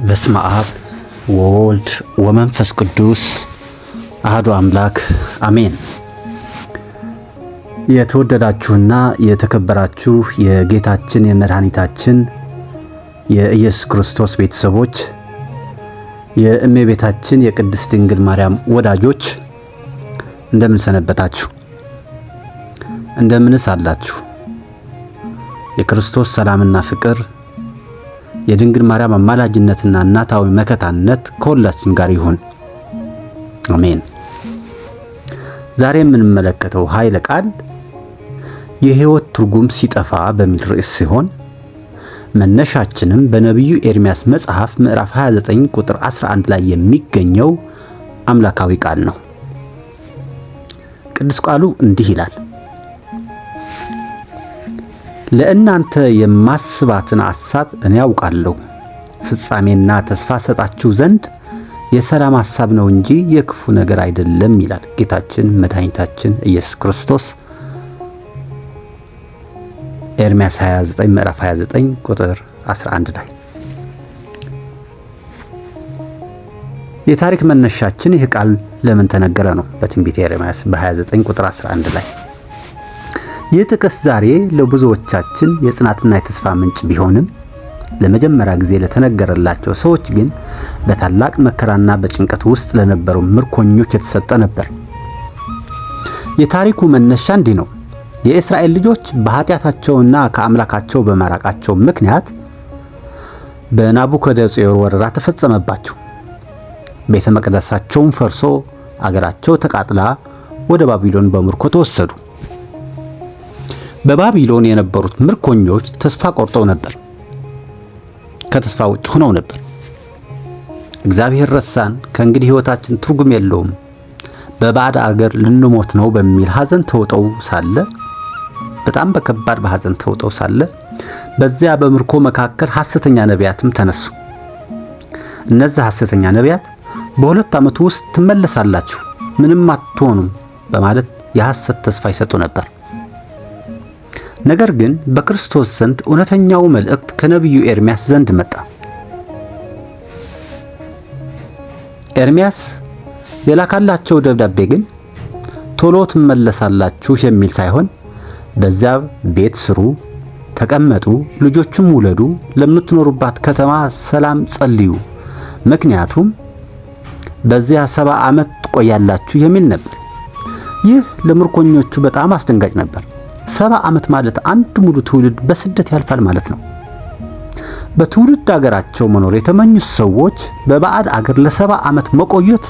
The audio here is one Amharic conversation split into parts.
በስመ አብ ወወልድ ወመንፈስ ቅዱስ አሐዱ አምላክ አሜን። የተወደዳችሁና የተከበራችሁ የጌታችን የመድኃኒታችን የኢየሱስ ክርስቶስ ቤተሰቦች፣ የእመቤታችን የቅድስት ድንግል ማርያም ወዳጆች እንደምን ሰነበታችሁ? እንደምንስ አላችሁ? የክርስቶስ ሰላምና ፍቅር የድንግል ማርያም አማላጅነትና እናታዊ መከታነት ከሁላችን ጋር ይሁን፣ አሜን። ዛሬ የምንመለከተው ኃይለ ቃል የሕይወት ትርጉም ሲጠፋ በሚል ርዕስ ሲሆን መነሻችንም በነቢዩ ኤርምያስ መጽሐፍ ምዕራፍ 29 ቁጥር 11 ላይ የሚገኘው አምላካዊ ቃል ነው። ቅዱስ ቃሉ እንዲህ ይላል: ለእናንተ የማስባትን ሐሳብ እኔ ያውቃለሁ፣ ፍጻሜና ተስፋ ሰጣችሁ ዘንድ የሰላም ሐሳብ ነው እንጂ የክፉ ነገር አይደለም ይላል ጌታችን መድኃኒታችን ኢየሱስ ክርስቶስ ኤርምያስ 29 ምዕራፍ 29 ቁጥር 11 ላይ። የታሪክ መነሻችን ይህ ቃል ለምን ተነገረ ነው። በትንቢተ ኤርምያስ በ29 ቁጥር 11 ላይ ይህ ጥቅስ ዛሬ ለብዙዎቻችን የጽናትና የተስፋ ምንጭ ቢሆንም ለመጀመሪያ ጊዜ ለተነገረላቸው ሰዎች ግን በታላቅ መከራና በጭንቀት ውስጥ ለነበሩ ምርኮኞች የተሰጠ ነበር። የታሪኩ መነሻ እንዲህ ነው። የእስራኤል ልጆች በኃጢአታቸውና ከአምላካቸው በመራቃቸው ምክንያት በናቡከደነፆር ወረራ ተፈጸመባቸው። ቤተ መቅደሳቸውን ፈርሶ አገራቸው ተቃጥላ ወደ ባቢሎን በምርኮ ተወሰዱ። በባቢሎን የነበሩት ምርኮኞች ተስፋ ቆርጠው ነበር። ከተስፋ ውጭ ሆነው ነበር። እግዚአብሔር ረሳን፣ ከእንግዲህ ሕይወታችን ትርጉም የለውም፣ በባዕድ አገር ልንሞት ነው በሚል ሐዘን ተውጠው ሳለ በጣም በከባድ በሐዘን ተውጠው ሳለ በዚያ በምርኮ መካከል ሐሰተኛ ነቢያትም ተነሱ። እነዚህ ሐሰተኛ ነቢያት በሁለት ዓመት ውስጥ ትመለሳላችሁ፣ ምንም አትሆኑም በማለት የሐሰት ተስፋ ይሰጡ ነበር። ነገር ግን በክርስቶስ ዘንድ እውነተኛው መልእክት ከነቢዩ ኤርምያስ ዘንድ መጣ። ኤርምያስ የላካላቸው ደብዳቤ ግን ቶሎ ትመለሳላችሁ የሚል ሳይሆን በዚያ ቤት ስሩ፣ ተቀመጡ፣ ልጆችም ውለዱ፣ ለምትኖሩባት ከተማ ሰላም ጸልዩ፣ ምክንያቱም በዚያ 70 ዓመት ትቆያላችሁ የሚል ነበር። ይህ ለምርኮኞቹ በጣም አስደንጋጭ ነበር። 70 ዓመት ማለት አንድ ሙሉ ትውልድ በስደት ያልፋል ማለት ነው። በትውልድ አገራቸው መኖር የተመኙት ሰዎች በባዕድ አገር ለ70 ዓመት መቆየት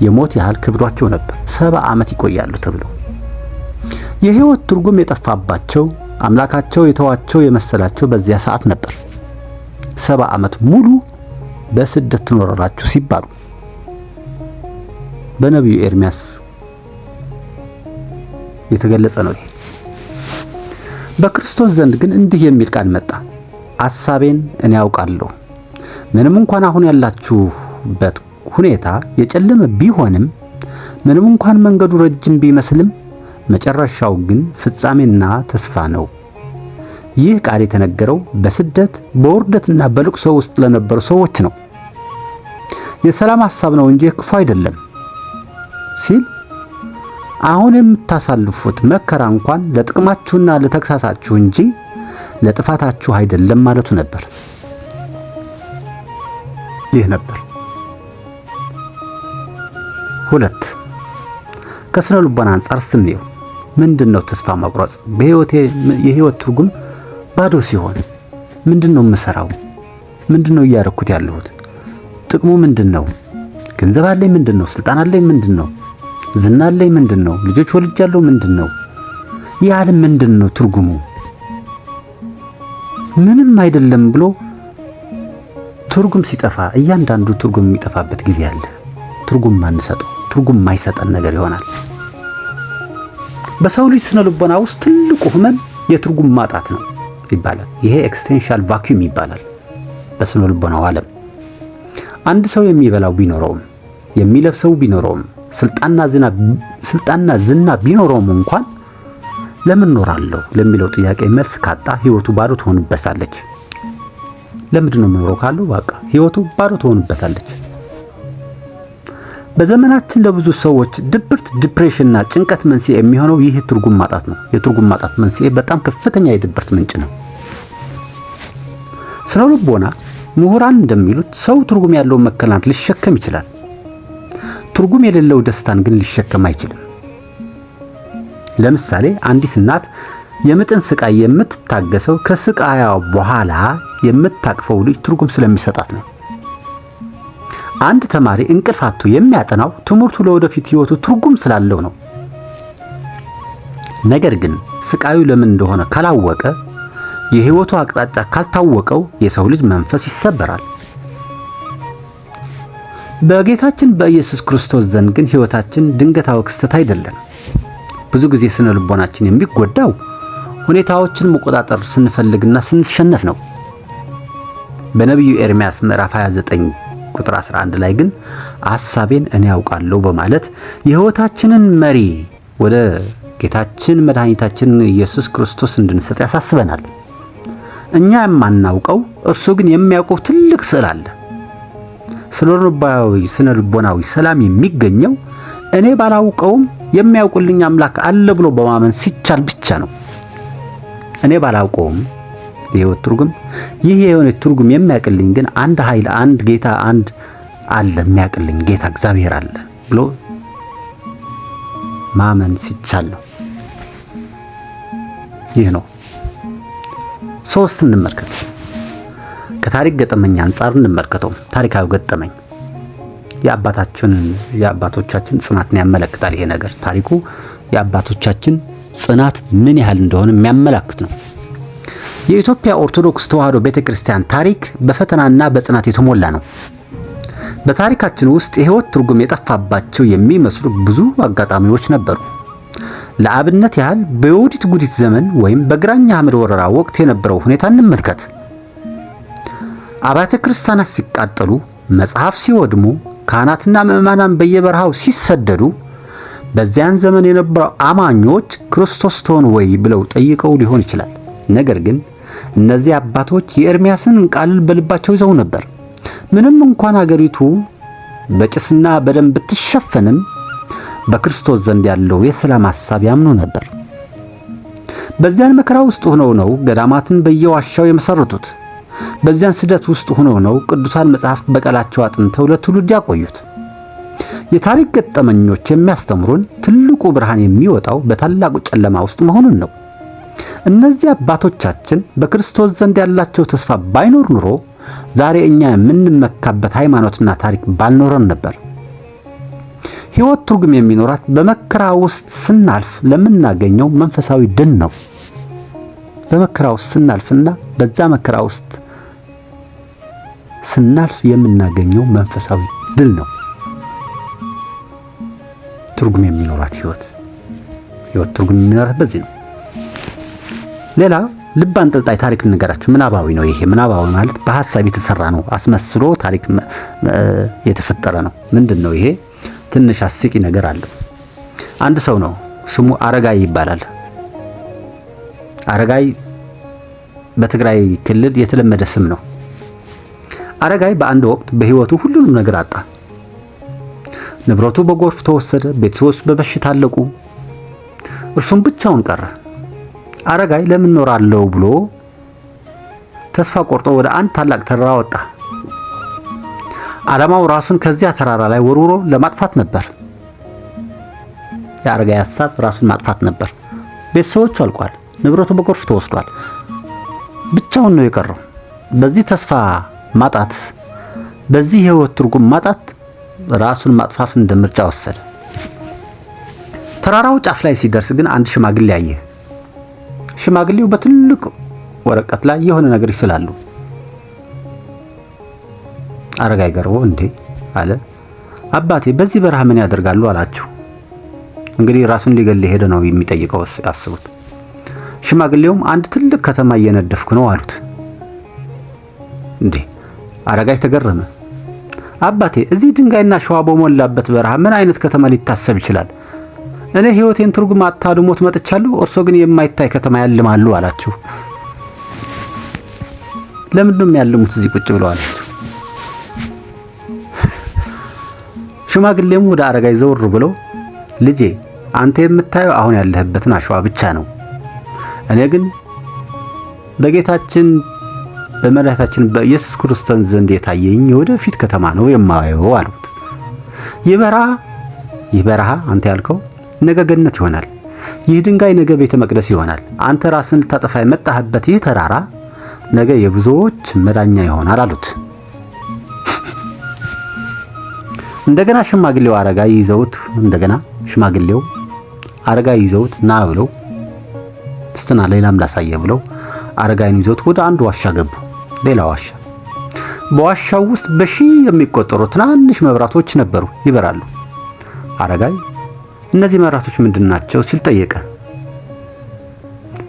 የሞት ያህል ክብዷቸው ነበር። 70 ዓመት ይቆያሉ ተብለው የሕይወት ትርጉም የጠፋባቸው አምላካቸው የተዋቸው የመሰላቸው በዚያ ሰዓት ነበር። 70 ዓመት ሙሉ በስደት ትኖራላችሁ ሲባሉ በነቢዩ ኤርምያስ የተገለጸ ነው። በክርስቶስ ዘንድ ግን እንዲህ የሚል ቃል መጣ: ሐሳቤን እኔ ያውቃለሁ። ምንም እንኳን አሁን ያላችሁበት ሁኔታ የጨለመ ቢሆንም፣ ምንም እንኳን መንገዱ ረጅም ቢመስልም፣ መጨረሻው ግን ፍጻሜና ተስፋ ነው። ይህ ቃል የተነገረው በስደት በውርደትና በልቅሶ ውስጥ ለነበሩ ሰዎች ነው። የሰላም ሐሳብ ነው እንጂ ክፉ አይደለም ሲል አሁን የምታሳልፉት መከራ እንኳን ለጥቅማችሁና ለተግሳጻችሁ እንጂ ለጥፋታችሁ አይደለም ማለቱ ነበር። ይህ ነበር። 2 ከስነ ልቦና አንጻር ስንየው ምንድነው ተስፋ መቁረጥ? በህይወቴ የህይወት ትርጉም ባዶ ሲሆን ምንድነው የምሰራው? ምንድነው እያረኩት ያለሁት? ጥቅሙ ምንድነው? ገንዘብ አለኝ ምንድነው? ስልጣን አለኝ ምንድነው? ዝና አለኝ ምንድነው? ልጆች ወልጃለሁ ምንድነው? ይህ ዓለም ምንድነው ትርጉሙ? ምንም አይደለም ብሎ ትርጉም ሲጠፋ እያንዳንዱ ትርጉም የሚጠፋበት ጊዜ አለ። ትርጉም ማንሰጠው ትርጉም ማይሰጠን ነገር ይሆናል። በሰው ልጅ ስነ ልቦና ውስጥ ትልቁ ህመም የትርጉም ማጣት ነው ይባላል። ይሄ ኤክስቴንሻል ቫኩም ይባላል በስነ ልቦናው ዓለም። አንድ ሰው የሚበላው ቢኖረውም የሚለብሰው ቢኖረውም ስልጣንና ዝና ቢኖረውም እንኳን ለምን ኖራለሁ ለሚለው ጥያቄ መልስ ካጣ ህይወቱ ባዶ ትሆንበታለች። ለምንድነው የምኖረው ካለው በቃ ህይወቱ ባዶ ትሆንበታለች። በዘመናችን ለብዙ ሰዎች ድብርት፣ ዲፕሬሽንና ጭንቀት መንስኤ የሚሆነው ይህ ትርጉም ማጣት ነው። የትርጉም ማጣት መንስኤ በጣም ከፍተኛ የድብርት ምንጭ ነው። ስነ ልቦና ምሁራን እንደሚሉት ሰው ትርጉም ያለው መከናት ሊሸከም ይችላል። ትርጉም የሌለው ደስታን ግን ሊሸከም አይችልም። ለምሳሌ አንዲት እናት የምጥን ስቃይ የምትታገሰው ከስቃያዋ በኋላ የምታቅፈው ልጅ ትርጉም ስለሚሰጣት ነው። አንድ ተማሪ እንቅልፍ አጥቶ የሚያጠናው ትምህርቱ ለወደፊት ህይወቱ ትርጉም ስላለው ነው። ነገር ግን ስቃዩ ለምን እንደሆነ ካላወቀ፣ የህይወቱ አቅጣጫ ካልታወቀው የሰው ልጅ መንፈስ ይሰበራል። በጌታችን በኢየሱስ ክርስቶስ ዘንድ ግን ህይወታችን ድንገታዊ ክስተት አይደለም። ብዙ ጊዜ ስነ ልቦናችን የሚጎዳው ሁኔታዎችን መቆጣጠር ስንፈልግና ስንሸነፍ ነው። በነቢዩ ኤርምያስ ምዕራፍ 29 ቁጥር 11 ላይ ግን ሐሳቤን እኔ ያውቃለሁ በማለት የህይወታችንን መሪ ወደ ጌታችን መድኃኒታችን ኢየሱስ ክርስቶስ እንድንሰጥ ያሳስበናል። እኛ የማናውቀው እርሱ ግን የሚያውቀው ትልቅ ስዕል አለ። ስነ ልቦናዊ ሰላም የሚገኘው እኔ ባላውቀውም የሚያውቅልኝ አምላክ አለ ብሎ በማመን ሲቻል ብቻ ነው። እኔ ባላውቀውም የህይወት ትርጉም ይህ የሆነ ትርጉም የሚያቅልኝ ግን አንድ ኃይል፣ አንድ ጌታ፣ አንድ አለ የሚያቅልኝ ጌታ እግዚአብሔር አለ ብሎ ማመን ሲቻል ነው። ይህ ነው። ሶስት እንመልከት። ከታሪክ ገጠመኝ አንጻር እንመልከተው። ታሪካዊ ገጠመኝ የአባቶቻችን ጽናትን ያመለክታል። ይሄ ነገር ታሪኩ የአባቶቻችን ጽናት ምን ያህል እንደሆነ የሚያመላክት ነው። የኢትዮጵያ ኦርቶዶክስ ተዋሕዶ ቤተክርስቲያን ታሪክ በፈተናና በጽናት የተሞላ ነው። በታሪካችን ውስጥ የህይወት ትርጉም የጠፋባቸው የሚመስሉ ብዙ አጋጣሚዎች ነበሩ። ለአብነት ያህል በዮዲት ጉዲት ዘመን ወይም በግራኝ አህመድ ወረራ ወቅት የነበረው ሁኔታ እንመልከት። አብያተ ክርስቲያናት ሲቃጠሉ፣ መጽሐፍ ሲወድሙ፣ ካህናትና ምዕመናን በየበረሃው ሲሰደዱ በዚያን ዘመን የነበረው አማኞች ክርስቶስ ትሆን ወይ ብለው ጠይቀው ሊሆን ይችላል። ነገር ግን እነዚህ አባቶች የኤርምያስን ቃል በልባቸው ይዘው ነበር። ምንም እንኳን አገሪቱ በጭስና በደም ብትሸፈንም በክርስቶስ ዘንድ ያለው የሰላም ሐሳብ ያምኑ ነበር። በዚያን መከራ ውስጥ ሆነው ነው ገዳማትን በየዋሻው የመሰረቱት። በዚያን ስደት ውስጥ ሆነው ነው ቅዱሳን መጻሕፍት በቃላቸው አጥንተው ለትውልድ ያቆዩት። የታሪክ ገጠመኞች የሚያስተምሩን ትልቁ ብርሃን የሚወጣው በታላቁ ጨለማ ውስጥ መሆኑን ነው። እነዚህ አባቶቻችን በክርስቶስ ዘንድ ያላቸው ተስፋ ባይኖር ኑሮ ዛሬ እኛ የምንመካበት ሃይማኖትና ታሪክ ባልኖረን ነበር። ሕይወት ትርጉም የሚኖራት በመከራ ውስጥ ስናልፍ ለምናገኘው መንፈሳዊ ድል ነው። በመከራ ውስጥ ስናልፍና በዛ መከራ ውስጥ ስናልፍ የምናገኘው መንፈሳዊ ድል ነው። ትርጉም የሚኖራት ሕይወት ትርጉም የሚኖራት በዚህ ነው። ሌላ ልብ አንጠልጣይ ታሪክ ልንገራችሁ። ምናባዊ ነው። ይሄ ምናባዊ ማለት በሐሳብ የተሰራ ነው። አስመስሎ ታሪክ የተፈጠረ ነው። ምንድነው ይሄ? ትንሽ አስቂ ነገር አለው። አንድ ሰው ነው፣ ስሙ አረጋይ ይባላል። አረጋይ በትግራይ ክልል የተለመደ ስም ነው። አረጋይ በአንድ ወቅት በህይወቱ ሁሉንም ነገር አጣ። ንብረቱ በጎርፍ ተወሰደ። ቤተሰቦቹ በበሽታ አለቁ። እርሱም ብቻውን ቀረ። አረጋይ ለምን ኖራለሁ ብሎ ተስፋ ቆርጦ ወደ አንድ ታላቅ ተራራ ወጣ። ዓላማው ራሱን ከዚያ ተራራ ላይ ወርውሮ ለማጥፋት ነበር። የአረጋይ ሐሳብ ራሱን ማጥፋት ነበር። ቤተሰቦቹ አልቋል። ንብረቱ በጎርፍ ተወስዷል። ብቻውን ነው የቀረው። በዚህ ተስፋ ማጣት፣ በዚህ የህይወት ትርጉም ማጣት ራሱን ማጥፋት እንደ ምርጫ ወሰደ። ተራራው ጫፍ ላይ ሲደርስ ግን አንድ ሽማግሌ አየ። ሽማግሌው በትልቅ ወረቀት ላይ የሆነ ነገር ይስላሉ። አረጋይ ገርቦ እንዴ አለ። አባቴ በዚህ በረሃ ምን ያደርጋሉ አላቸው። እንግዲህ ራሱን ሊገል ሄደ ነው የሚጠይቀው። አስቡት። ሽማግሌውም አንድ ትልቅ ከተማ እየነደፍኩ ነው አሉት። እንዴ አረጋይ ተገረመ። አባቴ እዚህ ድንጋይና ሸዋ በሞላበት በረሃ ምን አይነት ከተማ ሊታሰብ ይችላል? እኔ ህይወቴን ትርጉም አጥታለሁ፣ ሞት መጥቻለሁ፣ እርሶ ግን የማይታይ ከተማ ያልማሉ አላቸው። ለምንድነው የሚያልሙት እዚህ ቁጭ ብለው አለችው። ሽማግሌውም ወደ አረጋይ ዘወር ብለው ልጄ አንተ የምታየው አሁን ያለህበትን አሸዋ ብቻ ነው። እኔ ግን በጌታችን በመድኃኒታችን በኢየሱስ ክርስቶስ ዘንድ የታየኝ የወደፊት ከተማ ነው የማየው አሉት። ይህ በረሃ አንተ ያልከው ነገ ገነት ይሆናል። ይህ ድንጋይ ነገ ቤተ መቅደስ ይሆናል። አንተ ራስን ልታጠፋ የመጣህበት ይህ ተራራ ነገ የብዙዎች መዳኛ ይሆናል አሉት። እንደገና ሽማግሌው አረጋይ ይዘውት ና ብለው እስትና ሌላም ላሳየ ብለው አረጋይን ይዘውት ወደ አንድ ዋሻ ገቡ። ሌላ ዋሻ። በዋሻው ውስጥ በሺህ የሚቆጠሩ ትናንሽ መብራቶች ነበሩ፣ ይበራሉ። አረጋይ እነዚህ መብራቶች ምንድናቸው ሲል ጠየቀ።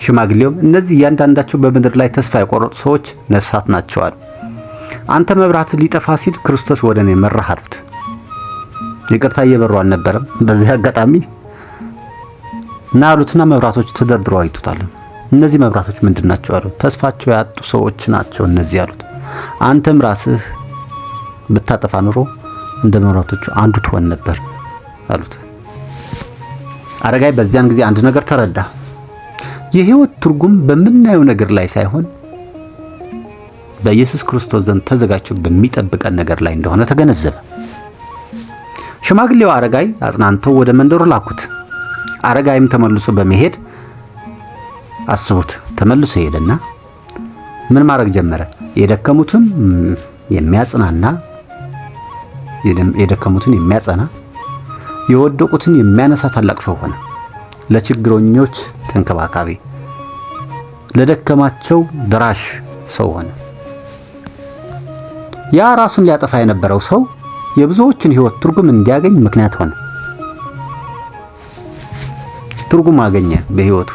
ሽማግሌውም እነዚህ እያንዳንዳቸው በምድር ላይ ተስፋ የቆረጡ ሰዎች ነፍሳት ናቸው አሉ። አንተ መብራት ሊጠፋ ሲል ክርስቶስ ወደ እኔ መራህ አሉት። ይቅርታ እየበሩ አልነበረም። በዚህ አጋጣሚ እና አሉትና መብራቶች ተደርድረው አይቱታል። እነዚህ መብራቶች ምንድናቸው አሉ። ተስፋቸው ያጡ ሰዎች ናቸው እነዚህ አሉት። አንተም ራስህ ብታጠፋ ኑሮ እንደ መብራቶቹ አንዱ ትሆን ነበር አሉት። አረጋይ በዚያን ጊዜ አንድ ነገር ተረዳ። የህይወት ትርጉም በምናየው ነገር ላይ ሳይሆን በኢየሱስ ክርስቶስ ዘንድ ተዘጋጅቶ በሚጠብቀን ነገር ላይ እንደሆነ ተገነዘበ። ሽማግሌው አረጋይ አጽናንተው ወደ መንደሩ ላኩት። አረጋይም ተመልሶ በመሄድ ተመልሶ ሄደና ምን ማድረግ ጀመረ? የደከሙትን የሚያጸና የወደቁትን የሚያነሳ ታላቅ ሰው ሆነ። ለችግረኞች ተንከባካቢ፣ ለደከማቸው ደራሽ ሰው ሆነ። ያ ራሱን ሊያጠፋ የነበረው ሰው የብዙዎችን ህይወት ትርጉም እንዲያገኝ ምክንያት ሆነ። ትርጉም አገኘ በህይወቱ።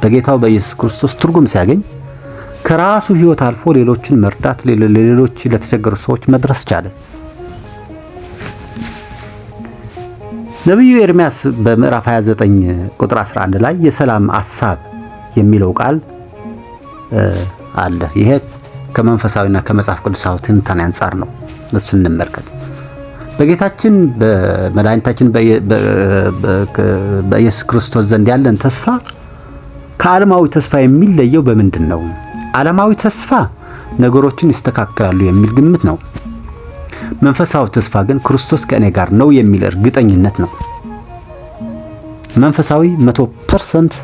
በጌታው በኢየሱስ ክርስቶስ ትርጉም ሲያገኝ ከራሱ ህይወት አልፎ ሌሎችን መርዳት፣ ለሌሎች ለተቸገሩ ሰዎች መድረስ ቻለ። ነብዩ ኤርሚያስ በምዕራፍ 29 ቁጥር 11 ላይ የሰላም ሐሳብ የሚለው ቃል አለ። ይሄ ከመንፈሳዊና ከመጽሐፍ ቅዱሳዊ ትንታኔ አንፃር ነው። እሱን እንመልከት። በጌታችን በመድኃኒታችን በኢየሱስ ክርስቶስ ዘንድ ያለን ተስፋ ከዓለማዊ ተስፋ የሚለየው በምንድን ነው? ዓለማዊ ተስፋ ነገሮችን ይስተካከላሉ የሚል ግምት ነው። መንፈሳዊ ተስፋ ግን ክርስቶስ ከእኔ ጋር ነው የሚል እርግጠኝነት ነው። መንፈሳዊ 100%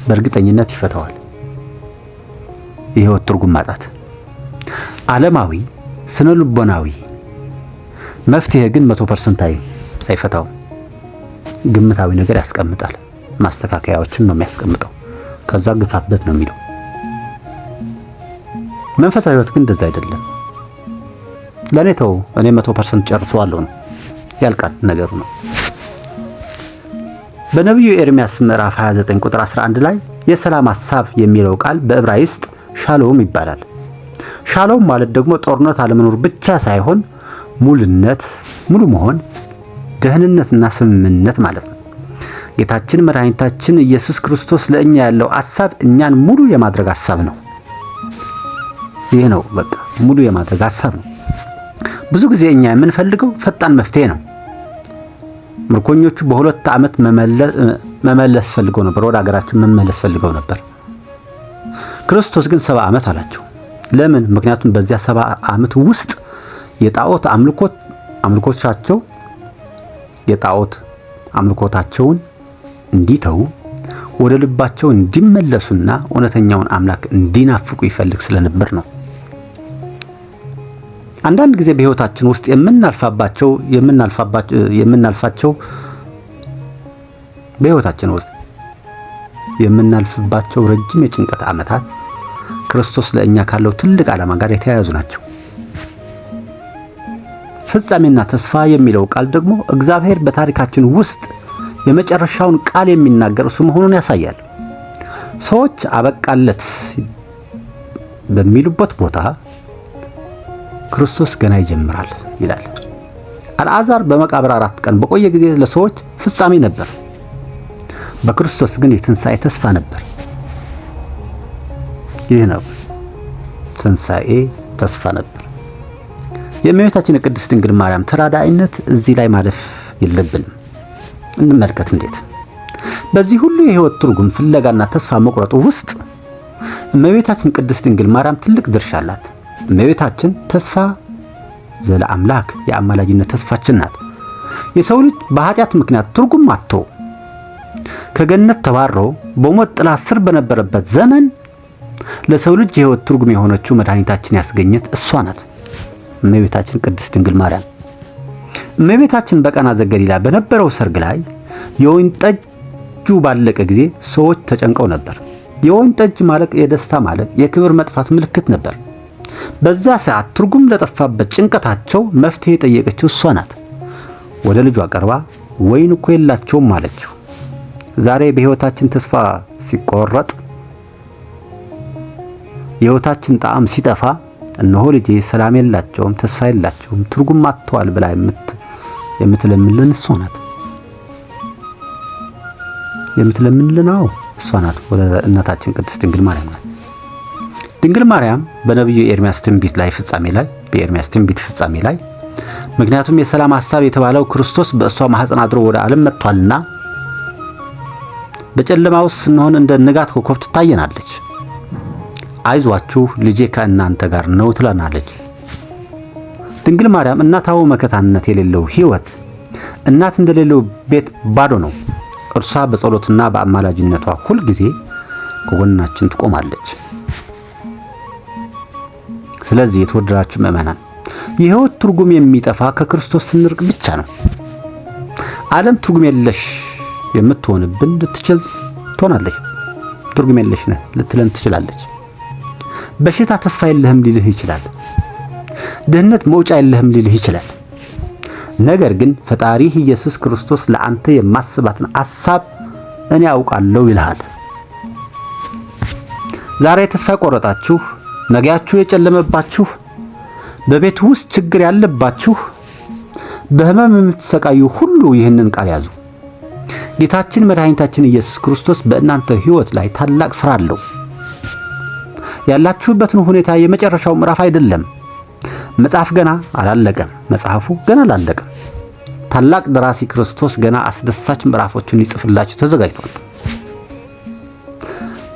በእርግጠኝነት ይፈታዋል የህይወት ትርጉም ማጣት። ዓለማዊ ስነ ልቦናዊ መፍትሄ ግን 100% አይፈታውም። ግምታዊ ነገር ያስቀምጣል። ማስተካከያዎችን ነው የሚያስቀምጠው። ከዛ ግፋበት ነው የሚለው። መንፈሳዊ ህይወት ግን እንደዛ አይደለም። ለኔ ተው እኔ 100% ጨርሰዋለሁ ነው ያልቃል ነገሩ ነው። በነብዩ ኤርሚያስ ምዕራፍ 29 ቁጥር 11 ላይ የሰላም ሐሳብ የሚለው ቃል በዕብራይስጥ ሻሎም ይባላል። ሻሎም ማለት ደግሞ ጦርነት አለመኖር ብቻ ሳይሆን ሙሉ መሆን፣ ደህንነትና ስምምነት ማለት ነው። ጌታችን መድኃኒታችን ኢየሱስ ክርስቶስ ለእኛ ያለው ሐሳብ እኛን ሙሉ የማድረግ ሐሳብ ነው። ይሄ ነው በቃ ሙሉ የማድረግ ሐሳብ ነው። ብዙ ጊዜ እኛ የምንፈልገው ፈጣን መፍትሄ ነው። ምርኮኞቹ በ2 ዓመት መመለስ ፈልገው ነበር፣ ወደ ሀገራችን መመለስ ፈልገው ነበር። ክርስቶስ ግን 70 ዓመት አላቸው። ለምን? ምክንያቱም በዚያ 70 ዓመት ውስጥ የጣዖት አምልኮታቸውን እንዲተው ወደ ልባቸው እንዲመለሱና እውነተኛውን አምላክ እንዲናፍቁ ይፈልግ ስለነበር ነው። አንዳንድ ጊዜ በህይወታችን ውስጥ የምናልፍባቸው ረጅም የጭንቀት ዓመታት ክርስቶስ ለእኛ ካለው ትልቅ ዓላማ ጋር የተያያዙ ናቸው። ፍጻሜና ተስፋ የሚለው ቃል ደግሞ እግዚአብሔር በታሪካችን ውስጥ የመጨረሻውን ቃል የሚናገር እሱ መሆኑን ያሳያል። ሰዎች አበቃለት በሚሉበት ቦታ ክርስቶስ ገና ይጀምራል ይላል። አልዓዛር በመቃብር 4 ቀን በቆየ ጊዜ ለሰዎች ፍጻሜ ነበር። በክርስቶስ ግን የትንሣኤ ተስፋ ነበር። ይህ ነው ትንሣኤ ተስፋ ነበር። የእመቤታችን የቅድስት ድንግል ማርያም ተራዳኢነት እዚህ ላይ ማለፍ የለብንም። እንመልከት እንዴት በዚህ ሁሉ የህይወት ትርጉም ፍለጋና ተስፋ መቁረጡ ውስጥ እመቤታችን ቅድስት ድንግል ማርያም ትልቅ ድርሻ አላት። እመቤታችን ተስፋ ዘለአምላክ የአማላጅነት ተስፋችን ናት። የሰው ልጅ በኃጢአት ምክንያት ትርጉም አጥቶ ከገነት ተባሮ በሞት ጥላ ስር በነበረበት ዘመን ለሰው ልጅ የህይወት ትርጉም የሆነችው መድኃኒታችን ያስገኘት እሷ ናት፣ እመቤታችን ቅድስት ድንግል ማርያም። እመቤታችን በቃና ዘገሊላ በነበረው ሰርግ ላይ የወይን ጠጁ ባለቀ ጊዜ ሰዎች ተጨንቀው ነበር። የወይን ጠጅ ማለቅ የደስታ ማለቅ፣ የክብር መጥፋት ምልክት ነበር። በዛ ሰዓት ትርጉም ለጠፋበት ጭንቀታቸው መፍትሄ የጠየቀችው እሷ ናት። ወደ ልጇ ቀርባ ወይን እኮ የላቸውም አለችው። ዛሬ በህይወታችን ተስፋ ሲቆረጥ፣ የህይወታችን ጣዕም ሲጠፋ፣ እነሆ ልጄ ሰላም የላቸውም፣ ተስፋ የላቸውም፣ ትርጉም አጥተዋል ብላ የምትለምንልን እሷ ናት። የምትለምንልን እሷ ናት። ወደ እናታችን ቅድስት ድንግል ማርያም ናት። ድንግል ማርያም በነብዩ ኤርሚያስ ትንቢት ፍጻሜ ላይ ምክንያቱም የሰላም ሐሳብ የተባለው ክርስቶስ በእሷ ማህፀን አድሮ ወደ ዓለም መጥቷልና በጨለማ ውስጥ ስንሆን እንደ ንጋት ኮከብ ትታየናለች። አይዟችሁ ልጄ ከእናንተ ጋር ነው ትለናለች። ድንግል ማርያም እናታው መከታነት የሌለው ህይወት፣ እናት እንደሌለው ቤት ባዶ ነው። እርሷ በጸሎትና በአማላጅነቷ ሁል ጊዜ ከጎናችን ትቆማለች። ስለዚህ የተወደዳችሁ ምእመናን የህይወት ትርጉም የሚጠፋ ከክርስቶስ ስንርቅ ብቻ ነው። ዓለም ትርጉም የለሽ የምትሆንብን ልትችል ትሆናለች። ትርጉም የለሽ ነህ ልትለን ትችላለች። በሽታ ተስፋ የለህም ሊልህ ይችላል። ድህነት መውጫ የለህም ሊልህ ይችላል። ነገር ግን ፈጣሪህ ኢየሱስ ክርስቶስ ለአንተ የማስባትን ሐሳብ እኔ አውቃለሁ ይልሃል። ዛሬ ተስፋ ቆረጣችሁ፣ ነገያችሁ የጨለመባችሁ፣ በቤት ውስጥ ችግር ያለባችሁ፣ በህመም የምትሰቃዩ ሁሉ ይህንን ቃል ያዙ። ጌታችን መድኃኒታችን ኢየሱስ ክርስቶስ በእናንተ ህይወት ላይ ታላቅ ሥራ አለው። ያላችሁበትን ሁኔታ የመጨረሻው ምዕራፍ አይደለም። መጽሐፍ ገና አላለቀም። መጽሐፉ ገና አላለቀም። ታላቅ ደራሲ ክርስቶስ ገና አስደሳች ምዕራፎችን ሊጽፍላችሁ ተዘጋጅቷል።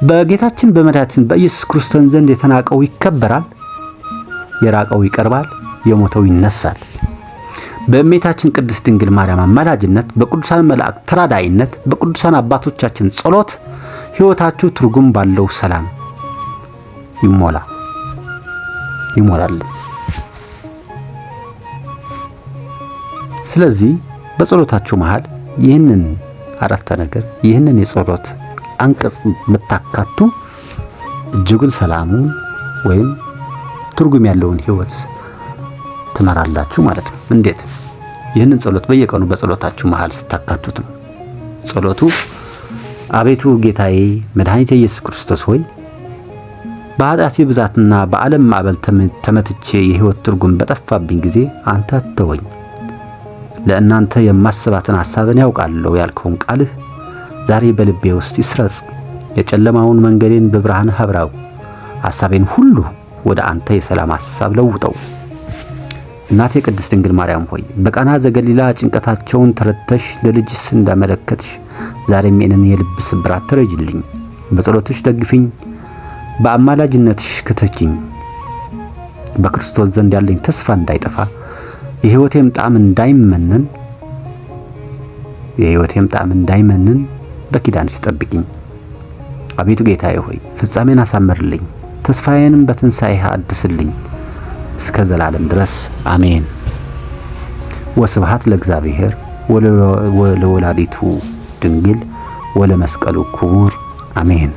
በጌታችን በመድኃኒታችን በኢየሱስ ክርስቶስ ዘንድ የተናቀው ይከበራል፣ የራቀው ይቀርባል፣ የሞተው ይነሳል። በእመቤታችን ቅድስት ድንግል ማርያም አማላጅነት፣ በቅዱሳን መላእክት ተራዳኢነት፣ በቅዱሳን አባቶቻችን ጸሎት ሕይወታችሁ ትርጉም ባለው ሰላም ይሞላል። ስለዚህ በጸሎታችሁ መሃል ይህንን አረፍተ ነገር ይህንን የጸሎት አንቀጽ ብታካቱ እጅጉን ሰላሙን ወይም ትርጉም ያለውን ሕይወት ትመራላችሁ ማለት ነው። እንዴት? ይህንን ጸሎት በየቀኑ በጸሎታችሁ መሃል ስታካቱት ነው። ጸሎቱ አቤቱ ጌታዬ መድኃኒቴ ኢየሱስ ክርስቶስ ሆይ በኃጢአቴ ብዛትና በዓለም ማዕበል ተመትቼ የሕይወት ትርጉም በጠፋብኝ ጊዜ አንተ አትተወኝ፣ ለእናንተ የማስባትን ሐሳብን ያውቃለሁ ያልከውን ቃልህ ዛሬ በልቤ ውስጥ ይስረጽ። የጨለማውን መንገዴን በብርሃን አብራው፣ ሐሳቤን ሁሉ ወደ አንተ የሰላም ሐሳብ ለውጠው። እናቴ ቅድስት ድንግል ማርያም ሆይ በቃና ዘገሊላ ጭንቀታቸውን ተረድተሽ ለልጅሽ እንዳመለከትሽ ዛሬም የኔን የልብ ስብራት ተረጅልኝ። በጸሎትሽ ደግፊኝ፣ በአማላጅነትሽ ክተችኝ። በክርስቶስ ዘንድ ያለኝ ተስፋ እንዳይጠፋ የሕይወቴም ጣዕም እንዳይመንን በኪዳንሽ ጠብቂኝ። አቤቱ ጌታዬ ሆይ ፍጻሜን አሳምርልኝ፣ ተስፋዬንም በትንሣኤህ አድስልኝ እስከ ዘላለም ድረስ አሜን። ወስብሐት ለእግዚአብሔር ወለወላዲቱ ድንግል ወለመስቀሉ ክቡር አሜን።